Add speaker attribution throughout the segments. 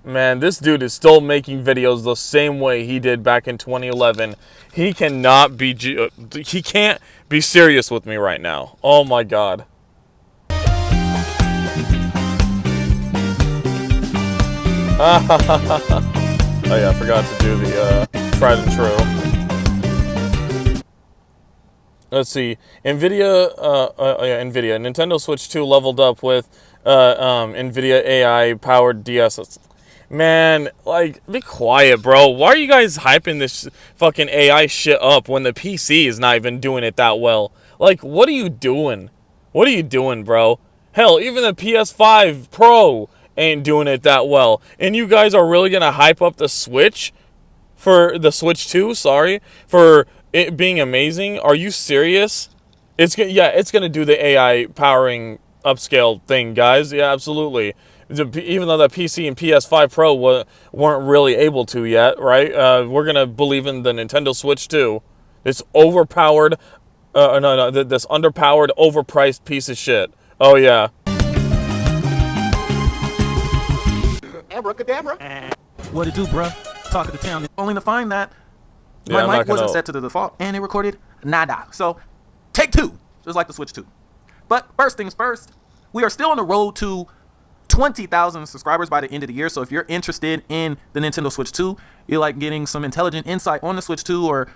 Speaker 1: Man, this dude is still making videos the same way he did back in 2011. He cannot be, he can't be serious with me right now. Oh my God. Oh yeah, I forgot to do the tried and true. Let's see. Nvidia, Nintendo Switch 2 leveled up with Nvidia AI powered DS. Man, like, be quiet, bro. Why are you guys hyping this fucking AI shit up when the PC is not even doing it that well? Like, what are you doing? What are you doing, bro? Hell, even the PS5 Pro ain't doing it that well. And you guys are really gonna hype up the Switch for the Switch 2, for it being amazing? Are you serious? It's gonna do the AI powering upscale thing, guys. Yeah, absolutely. Even though the PC and PS5 Pro weren't really able to yet, right? We're gonna believe in the Nintendo Switch 2. This overpowered, this underpowered, overpriced piece of shit. Oh yeah.
Speaker 2: Abracadabra. What it do, bruh? Talk of the town. Only to find that my mic wasn't set to the default and it recorded nada. So, take two, just like the Switch 2. But first things first, we are still on the road to 20,000 subscribers by the end of the year. So if you're interested in the Nintendo Switch 2, you like getting some intelligent insight on the Switch 2, or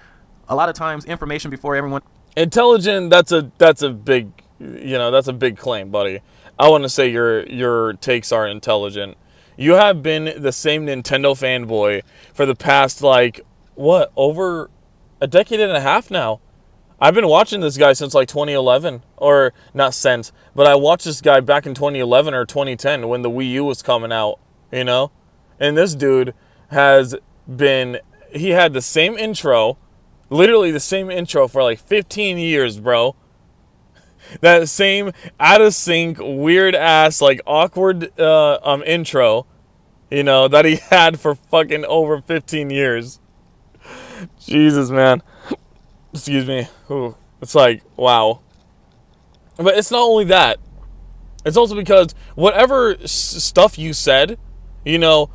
Speaker 2: a lot of times information before everyone.
Speaker 1: Intelligent, that's a big, that's a big claim, buddy. I want to say your takes are intelligent. You have been the same Nintendo fanboy for the past, like, what, over a decade and a half now. I've been watching this guy since like 2011, or not since, but I watched this guy back in 2011 or 2010 when the Wii U was coming out, And this dude he had the same intro, literally the same intro for like 15 years, bro. That same out of sync, weird ass, like awkward intro, that he had for fucking over 15 years. Jesus, man. Excuse me. Ooh, it's like, wow. But it's not only that. It's also because whatever stuff you said, to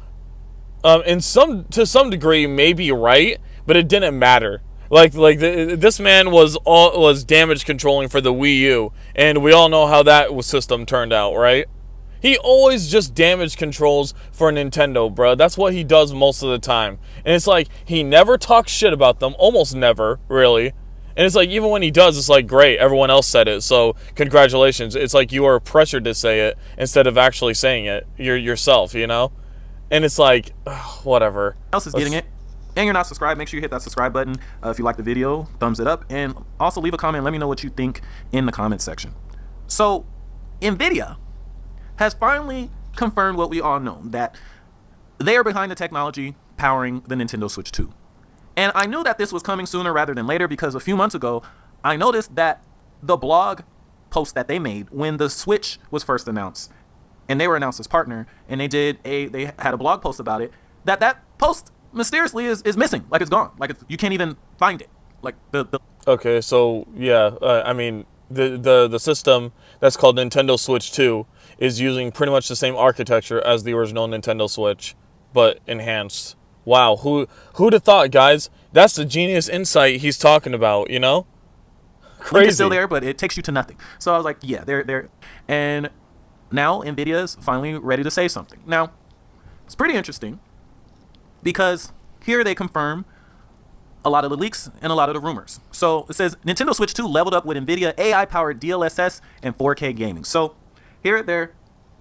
Speaker 1: some degree may be right, but it didn't matter. This man was damage controlling for the Wii U, and we all know how that system turned out, right? He always just damage controls for Nintendo, bro. That's what he does most of the time. And it's like, he never talks shit about them. Almost never, really. And it's like, even when he does, it's like, great, everyone else said it, so congratulations. It's like you are pressured to say it instead of actually saying it yourself, And it's like, whatever.
Speaker 2: Else is getting it. And you're not subscribed, make sure you hit that subscribe button. If you like the video, thumbs it up. And also leave a comment. Let me know what you think in the comment section. So, Nvidia has finally confirmed what we all know, that they are behind the technology powering the Nintendo Switch 2. And I knew that this was coming sooner rather than later, because a few months ago, I noticed that the blog post that they made when the Switch was first announced, and they were announced as partner, and they had a blog post about it, that post mysteriously is missing, like it's gone, like you can't even find it, like the.
Speaker 1: Okay, so yeah, the system that's called Nintendo Switch 2 is using pretty much the same architecture as the original Nintendo Switch, but enhanced. Wow, who'd have thought, guys? That's the genius insight he's talking about, Crazy.
Speaker 2: Link is still there, but it takes you to nothing. So I was like, yeah, they're, and now Nvidia's finally ready to say something. Now, it's pretty interesting, because here they confirm a lot of the leaks and a lot of the rumors. So it says Nintendo Switch 2 leveled up with Nvidia AI-powered DLSS and 4K gaming. So here they're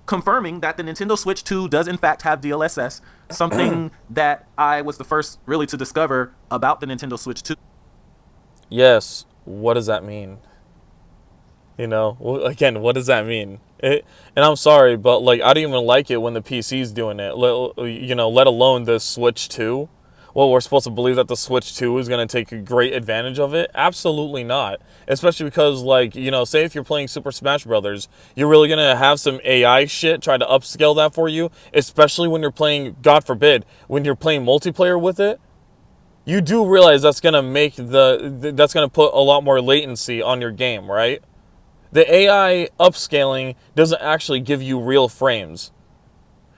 Speaker 2: confirming that the Nintendo Switch 2 does in fact have DLSS, something that I was the first really to discover about the Nintendo Switch 2.
Speaker 1: Yes, what does that mean? Again, what does that mean? And I'm sorry, but like, I don't even like it when the PC's doing it, let alone the Switch 2. Well, we're supposed to believe that the Switch 2 is going to take a great advantage of it? Absolutely not. Especially because, say if you're playing Super Smash Brothers, you're really going to have some AI shit try to upscale that for you, especially when you're playing, God forbid, when you're playing multiplayer with it. You do realize that's going to that's going to put a lot more latency on your game, right? The AI upscaling doesn't actually give you real frames.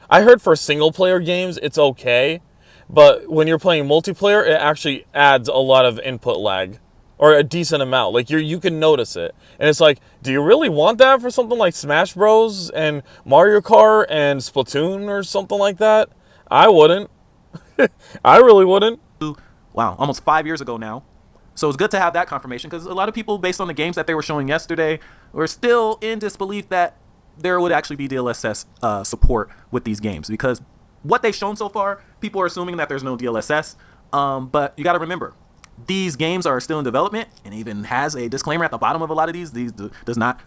Speaker 1: I heard for single player games it's okay, but when you're playing multiplayer, it actually adds a lot of input lag, or a decent amount. Like you can notice it, and it's like, do you really want that for something like Smash Bros and Mario Kart and Splatoon or something like that? I wouldn't. I really wouldn't.
Speaker 2: Wow, almost 5 years ago now. So it's good to have that confirmation, because a lot of people, based on the games that they were showing yesterday, were still in disbelief that there would actually be DLSS support with these games, because what they've shown so far, people are assuming that there's no DLSS. But you got to remember, these games are still in development, and even has a disclaimer at the bottom of a lot of these. Does not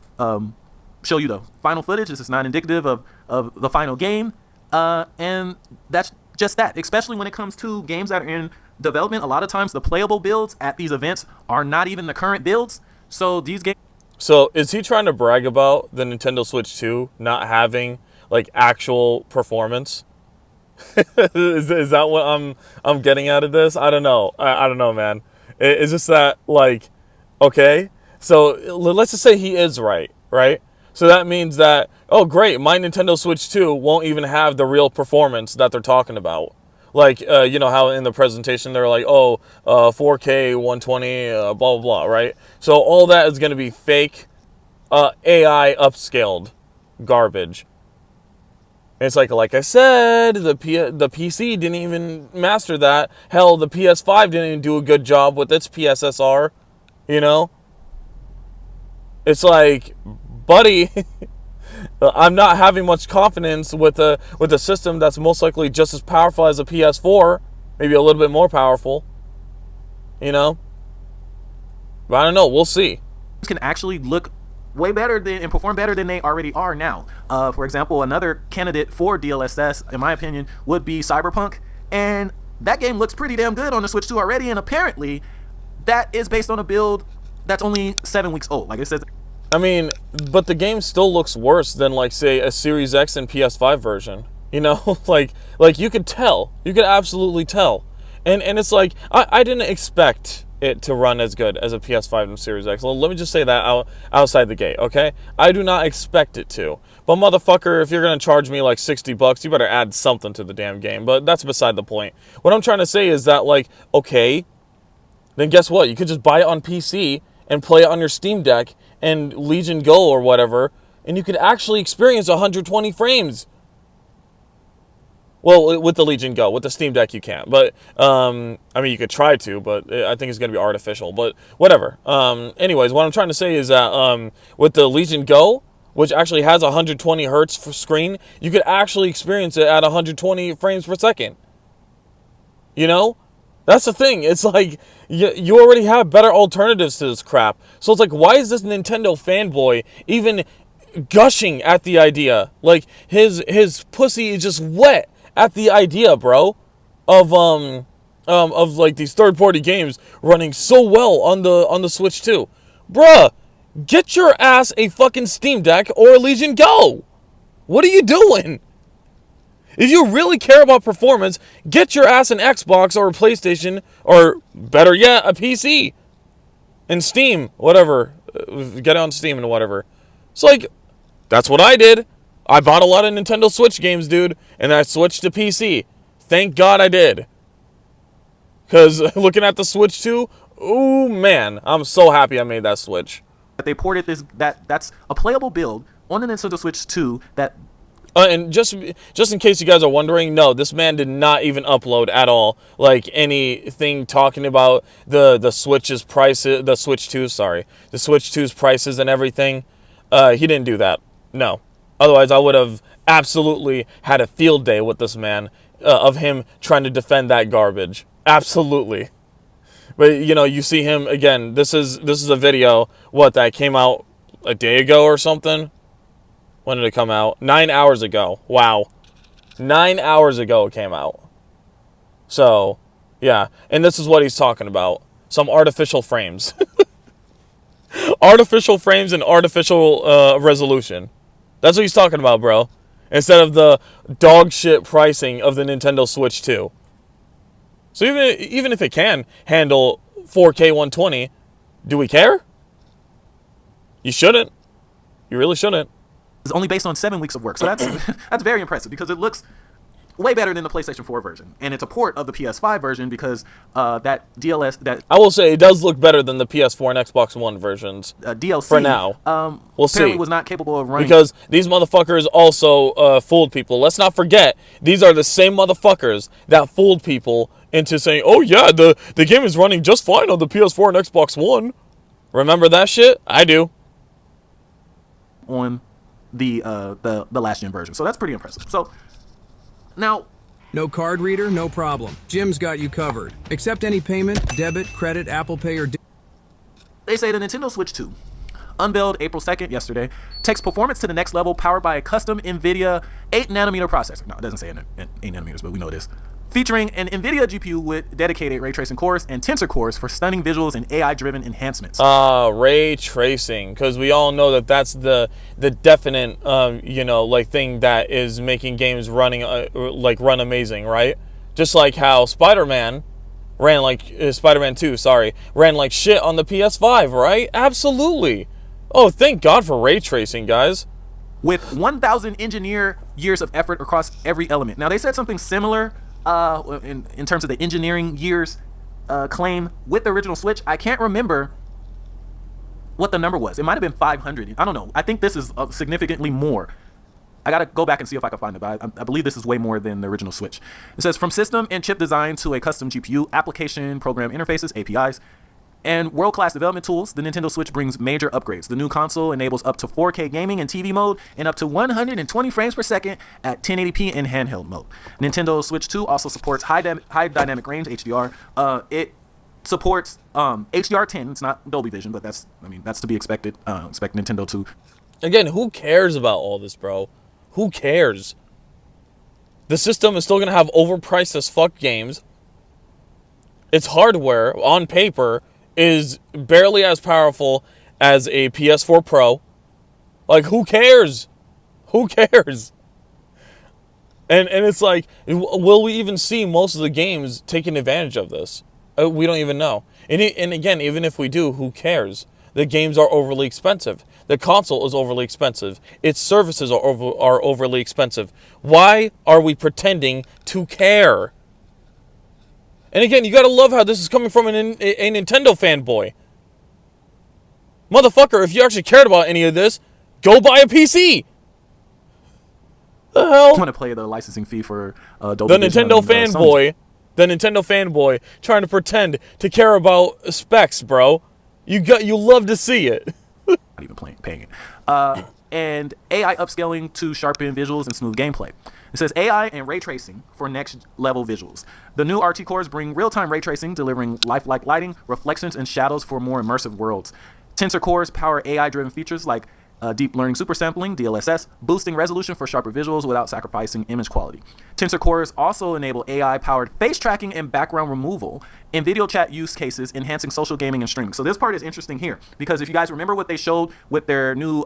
Speaker 2: show you the final footage. This is not indicative of the final game, and that's just that. Especially when it comes to games that are in development, a lot of times the playable builds at these events are not even the current builds. So these games.
Speaker 1: So is he trying to brag about the Nintendo Switch 2 not having like actual performance? is that what I'm getting out of this? I don't know. I don't know, man. It's just that, like, okay. So let's just say he is right? So that means that, oh great, my Nintendo Switch 2 won't even have the real performance that they're talking about. Like, you know how in the presentation they're like, oh, 4K, 120, blah, blah, blah, right? So all that is going to be fake, AI upscaled garbage. And it's like I said, the PC didn't even master that. Hell, the PS5 didn't even do a good job with its PSSR, you know? It's like, buddy, I'm not having much confidence with a system that's most likely just as powerful as a PS4, maybe a little bit more powerful, you know? But I don't know, we'll see.
Speaker 2: Can actually look way better than and perform better than they already are now. For example, another candidate for DLSS, in my opinion, would be Cyberpunk, and that game looks pretty damn good on the Switch 2 already, and apparently that is based on a build that's only 7 weeks old. Like it says.
Speaker 1: I mean, but the game still looks worse than, like, say, a Series X and PS5 version. You know, like you could tell, you could absolutely tell, and it's like I didn't expect it to run as good as a PS5 and Series X. Well, let me just say that outside the gate, okay? I do not expect it to. But motherfucker, if you're gonna charge me like $60, you better add something to the damn game. But that's beside the point. What I'm trying to say is that, like, okay, then guess what? You could just buy it on PC and play it on your Steam Deck and Legion Go or whatever, and you could actually experience 120 frames. Well, with the Legion Go, with the Steam Deck you can't. But, I mean, you could try to, but I think it's going to be artificial. But whatever. Anyways, what I'm trying to say is that with the Legion Go, which actually has 120 hertz for screen, you could actually experience it at 120 frames per second. You know? That's the thing. It's like, you already have better alternatives to this crap. So it's like, why is this Nintendo fanboy even gushing at the idea? Like, his pussy is just wet at the idea, bro, of like these third-party games running so well on the Switch 2. Bruh, get your ass a fucking Steam Deck or a Legion Go. What are you doing? If you really care about performance, get your ass an Xbox or a PlayStation, or better yet, a PC. And Steam, whatever. Get on Steam and whatever. It's like, that's what I did. I bought a lot of Nintendo Switch games, dude, and I switched to PC. Thank God I did. Because looking at the Switch 2, ooh, man, I'm so happy I made that switch.
Speaker 2: They ported that's a playable build on the Nintendo Switch 2 that.
Speaker 1: And just in case you guys are wondering, no, this man did not even upload at all, like, anything talking about the Switch's prices, the Switch 2, sorry, the Switch 2's prices and everything. He didn't do that. No. Otherwise, I would have absolutely had a field day with this man, of him trying to defend that garbage. Absolutely. But, you know, you see him, again, this is a video, that came out a day ago or something? When did it come out? 9 hours ago. Wow. 9 hours ago it came out. So, yeah. And this is what he's talking about. Some artificial frames. Artificial frames and artificial resolution. That's what he's talking about, bro. Instead of the dog shit pricing of the Nintendo Switch 2. So even if it can handle 4K 120, do we care? You shouldn't. You really shouldn't.
Speaker 2: is only based on 7 weeks of work. So that's that's very impressive because it looks way better than the PlayStation 4 version, and it's a port of the PS5 version because that
Speaker 1: I will say it does look better than the PS4 and Xbox One versions.
Speaker 2: DLC
Speaker 1: for now. We'll see.
Speaker 2: Was not capable of running
Speaker 1: because these motherfuckers also fooled people. Let's not forget these are the same motherfuckers that fooled people into saying, "Oh yeah, the game is running just fine on the PS4 and Xbox One." Remember that shit? I do.
Speaker 2: On the last gen version, so that's pretty impressive. So now,
Speaker 3: no card reader, no problem. Jim's got you covered. Accept any payment, debit, credit, Apple Pay, or...
Speaker 2: They say the Nintendo Switch 2, unveiled April 2nd, yesterday, takes performance to the next level, powered by a custom Nvidia 8nm processor. No, it doesn't say 8 nanometers, but we know this. Featuring an Nvidia GPU with dedicated ray tracing cores and tensor cores for stunning visuals and AI-driven enhancements.
Speaker 1: Ray tracing, because we all know that that's the definite, thing that is making games run amazing, right? Just like how Spider-Man 2, ran like shit on the PS5, right? Absolutely. Oh, thank God for ray tracing, guys.
Speaker 2: With 1,000 engineer years of effort across every element. Now, they said something similar in terms of the engineering years claim with the original Switch. I can't remember what the number was. It might have been 500. I don't know. I think this is significantly more. I gotta go back and see if I can find it, but I believe this is way more than the original Switch. It says from system and chip design to a custom GPU, application, program interfaces, APIs, and world-class development tools, the Nintendo Switch brings major upgrades. The new console enables up to 4K gaming in TV mode and up to 120 frames per second at 1080p in handheld mode. Nintendo Switch 2 also supports high dynamic range HDR. It supports HDR10. It's not Dolby Vision, but that's to be expected. Expect Nintendo to.
Speaker 1: Again, who cares about all this, bro? Who cares? The system is still gonna have overpriced as fuck games. Its hardware on paper is barely as powerful as a PS4 Pro. Like, who cares? Who cares? And it's like, will we even see most of the games taking advantage of this? We don't even know. And again, even if we do, who cares? The games are overly expensive. The console is overly expensive. Its services are overly expensive. Why are we pretending to care? And again, you gotta love how this is coming from a Nintendo fanboy. Motherfucker, if you actually cared about any of this, go buy a PC. The hell?
Speaker 2: I want to play the licensing fee for Dolby Vision.
Speaker 1: The Nintendo fanboy trying to pretend to care about specs, bro. You love to see it.
Speaker 2: Not even paying it. And AI upscaling to sharpen visuals and smooth gameplay. It says AI and ray tracing for next level visuals. The new RT cores bring real-time ray tracing, delivering lifelike lighting, reflections, and shadows for more immersive worlds. Tensor cores power AI-driven features like deep learning supersampling, DLSS, boosting resolution for sharper visuals without sacrificing image quality. Tensor cores also enable AI-powered face tracking and background removal in video chat use cases, enhancing social gaming and streaming. So this part is interesting here, because if you guys remember what they showed with their new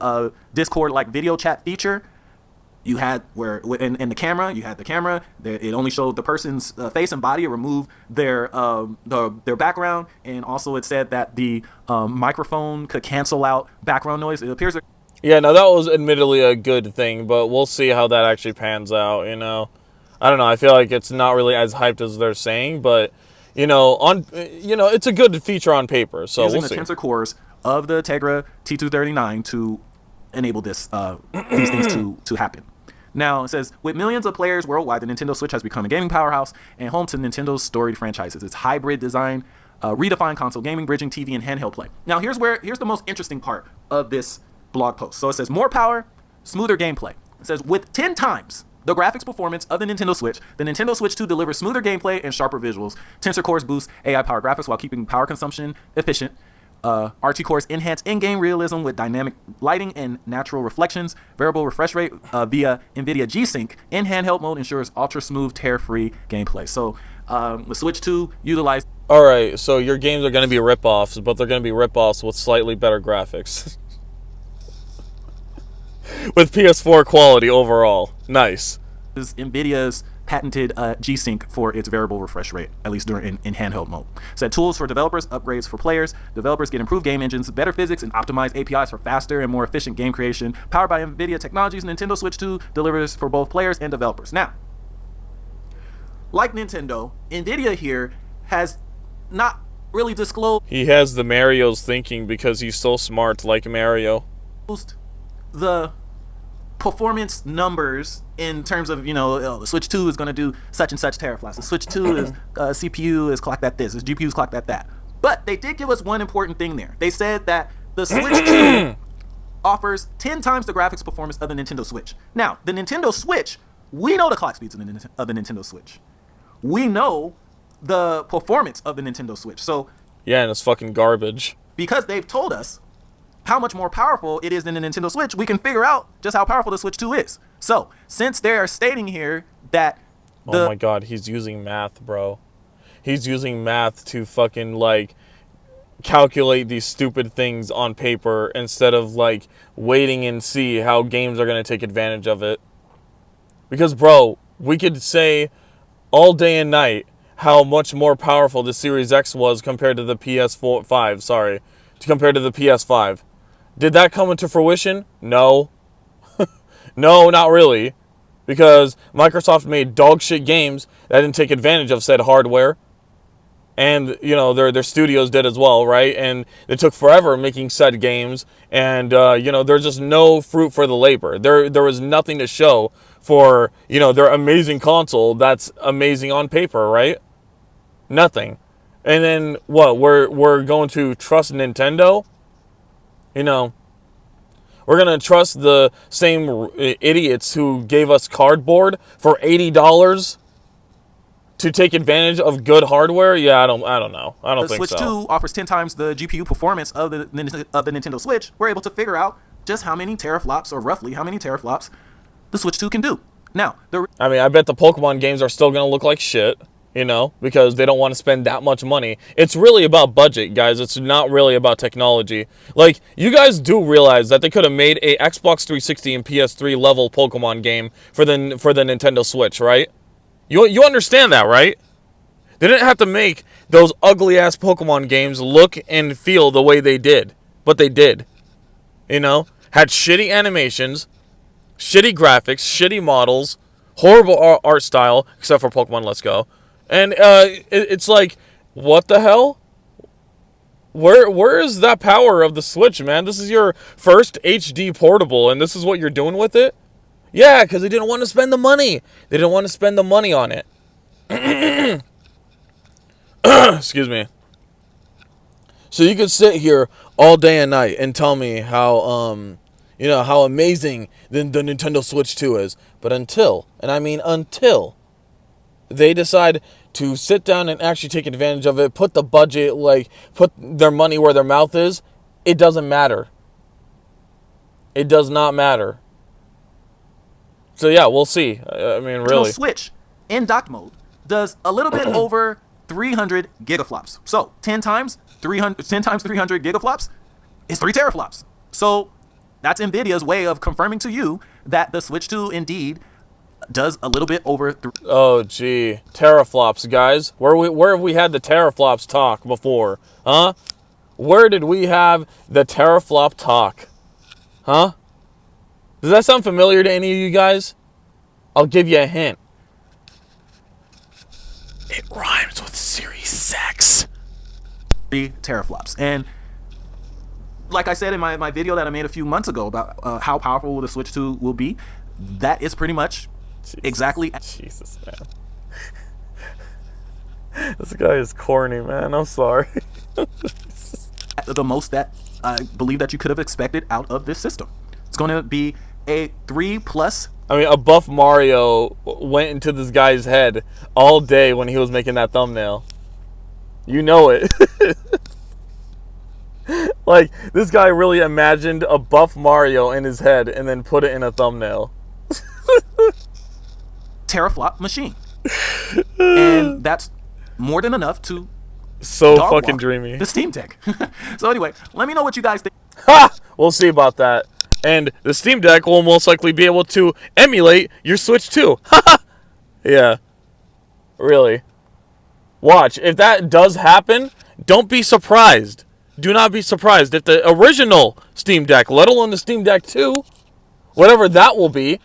Speaker 2: Discord-like video chat feature, you had in the camera, you had the camera. It only showed the person's face and body. It removed their background, and also it said that the microphone could cancel out background noise. It appears that.
Speaker 1: Yeah, no, that was admittedly a good thing, but we'll see how that actually pans out. I don't know. I feel like it's not really as hyped as they're saying, but it's a good feature on paper. So
Speaker 2: using
Speaker 1: we'll see.
Speaker 2: The tensor cores of the Tegra T239 to enable these things to happen. Now, it says, with millions of players worldwide, the Nintendo Switch has become a gaming powerhouse and home to Nintendo's storied franchises. Its hybrid design redefined console gaming, bridging TV and handheld play. Now, here's the most interesting part of this blog post. So it says, more power, smoother gameplay. It says, with 10 times the graphics performance of the Nintendo Switch 2 delivers smoother gameplay and sharper visuals. Tensor cores boost AI-powered graphics while keeping power consumption efficient. RT cores enhance in-game realism with dynamic lighting and natural reflections. Variable refresh rate via Nvidia G-Sync in handheld mode ensures ultra-smooth, tear-free gameplay. So the Switch 2 utilized...
Speaker 1: All right, so your games are going to be rip-offs, but they're going to be rip-offs with slightly better graphics. With PS4 quality overall. Nice.
Speaker 2: is Nvidia's patented G-Sync for its variable refresh rate, at least during in handheld mode. Said tools for developers, upgrades for players. Developers get improved game engines, better physics, and optimized APIs for faster and more efficient game creation. Powered by Nvidia technologies, Nintendo Switch 2 delivers for both players and developers. Now, like Nintendo, Nvidia here has not really disclosed.
Speaker 1: He has the Mario's thinking because he's so smart, like Mario.
Speaker 2: The performance numbers in terms of, the Switch 2 is going to do such and such teraflops. The Switch 2 is CPU is clocked at this. The GPU is clocked at that. But they did give us one important thing there. They said that the Switch 2 offers 10 times the graphics performance of the Nintendo Switch. Now, the Nintendo Switch, we know the clock speeds of the Nintendo Switch. We know the performance of the Nintendo Switch. So
Speaker 1: yeah, and it's fucking garbage.
Speaker 2: Because they've told us how much more powerful it is than the Nintendo Switch, we can figure out just how powerful the Switch 2 is. So, since they are stating here that
Speaker 1: oh my god, he's using math, bro. He's using math to fucking, like, calculate these stupid things on paper instead of, like, waiting and see how games are going to take advantage of it. Because, bro, we could say all day and night how much more powerful the Series X was compared to the compared to the PS5. Did that come into fruition? No. No, not really. Because Microsoft made dog shit games that didn't take advantage of said hardware. And, their studios did as well, right? And it took forever making said games. And, there's just no fruit for the labor. There was nothing to show for, their amazing console that's amazing on paper, right? Nothing. And then, what? We're going to trust Nintendo? We're going to trust the same idiots who gave us cardboard for $80 to take advantage of good hardware? Yeah, I don't know. I don't think so.
Speaker 2: The Switch 2 offers 10 times the GPU performance of the Nintendo Switch. We're able to figure out just how many teraflops, or roughly how many teraflops, the Switch 2 can do. Now,
Speaker 1: I bet the Pokemon games are still going to look like shit. Because they don't want to spend that much money. It's really about budget, guys. It's not really about technology. Like, you guys do realize that they could have made a Xbox 360 and PS3 level Pokemon game for the Nintendo Switch, right? You understand that, right? They didn't have to make those ugly-ass Pokemon games look and feel the way they did. But they did. Had shitty animations, shitty graphics, shitty models, horrible art style, except for Pokemon Let's Go. And it's like, what the hell? Where is that power of the Switch, man? This is your first HD portable, and this is what you're doing with it? Yeah, because they didn't want to spend the money. They didn't want to spend the money on it. Excuse me. So you could sit here all day and night and tell me how, how amazing the Nintendo Switch 2 is. But until they decide to sit down and actually take advantage of it, put the budget, put their money where their mouth is, it doesn't matter. It does not matter. So yeah, we'll see. Really.
Speaker 2: Switch in dock mode does a little bit over 300 gigaflops. So 10 times 300 gigaflops is 3 teraflops. So that's Nvidia's way of confirming to you that the Switch 2 indeed does a little bit over.
Speaker 1: Oh gee, teraflops, guys. Where have we had the teraflops talk before? Huh? Where did we have the teraflop talk? Huh? Does that sound familiar to any of you guys? I'll give you a hint. It rhymes with Series X.
Speaker 2: 3 teraflops. And like I said in my video that I made a few months ago about how powerful the Switch 2 will be, that is pretty much exactly.
Speaker 1: Jesus, man. This guy is corny, man. I'm sorry.
Speaker 2: The most that I believe that you could have expected out of this system. It's going to be a 3+.
Speaker 1: A buff Mario went into this guy's head all day when he was making that thumbnail. You know it. Like, this guy really imagined a buff Mario in his head and then put it in a thumbnail.
Speaker 2: Teraflop machine. And that's more than enough to
Speaker 1: fucking dreamy.
Speaker 2: The Steam Deck. So anyway, let me know what you guys think.
Speaker 1: Ha! We'll see about that. And the Steam Deck will most likely be able to emulate your Switch 2. Yeah. Really. Watch. If that does happen, don't be surprised. Do not be surprised if the original Steam Deck, let alone the Steam Deck 2, whatever that will be.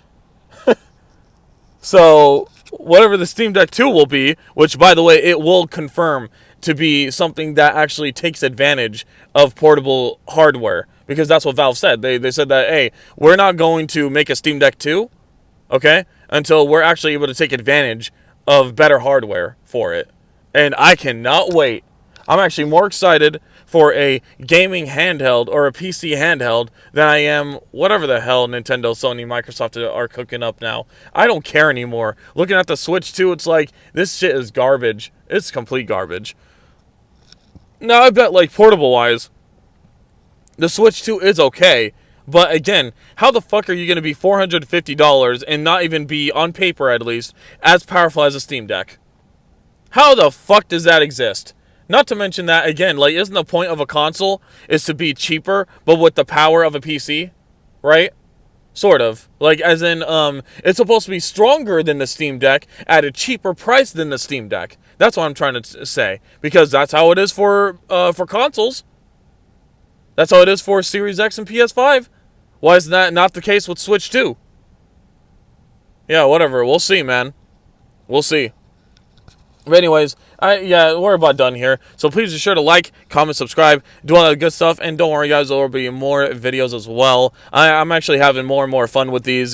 Speaker 1: So, whatever the Steam Deck 2 will be, which, by the way, it will confirm to be something that actually takes advantage of portable hardware. Because that's what Valve said. They said that, hey, we're not going to make a Steam Deck 2, okay, until we're actually able to take advantage of better hardware for it. And I cannot wait. I'm actually more excited for a gaming handheld or a PC handheld than I am whatever the hell Nintendo, Sony, Microsoft are cooking up now. I don't care anymore. Looking at the Switch 2, it's like, this shit is garbage. It's complete garbage. Now, I bet, like, portable-wise, the Switch 2 is okay. But again, how the fuck are you going to be $450 and not even be, on paper at least, as powerful as a Steam Deck? How the fuck does that exist? Not to mention that, again, like, isn't the point of a console is to be cheaper, but with the power of a PC? Right? Sort of. Like, as in, it's supposed to be stronger than the Steam Deck at a cheaper price than the Steam Deck. That's what I'm trying to say. Because that's how it is for consoles. That's how it is for Series X and PS5. Why is that not the case with Switch 2? Yeah, whatever. We'll see, man. We'll see. But anyways, we're about done here. So please be sure to like, comment, subscribe, do all that good stuff. And don't worry, guys, there will be more videos as well. I'm actually having more and more fun with these,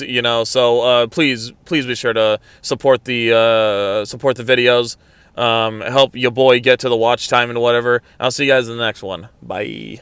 Speaker 1: So please be sure to support the videos. Help your boy get to the watch time and whatever. I'll see you guys in the next one. Bye.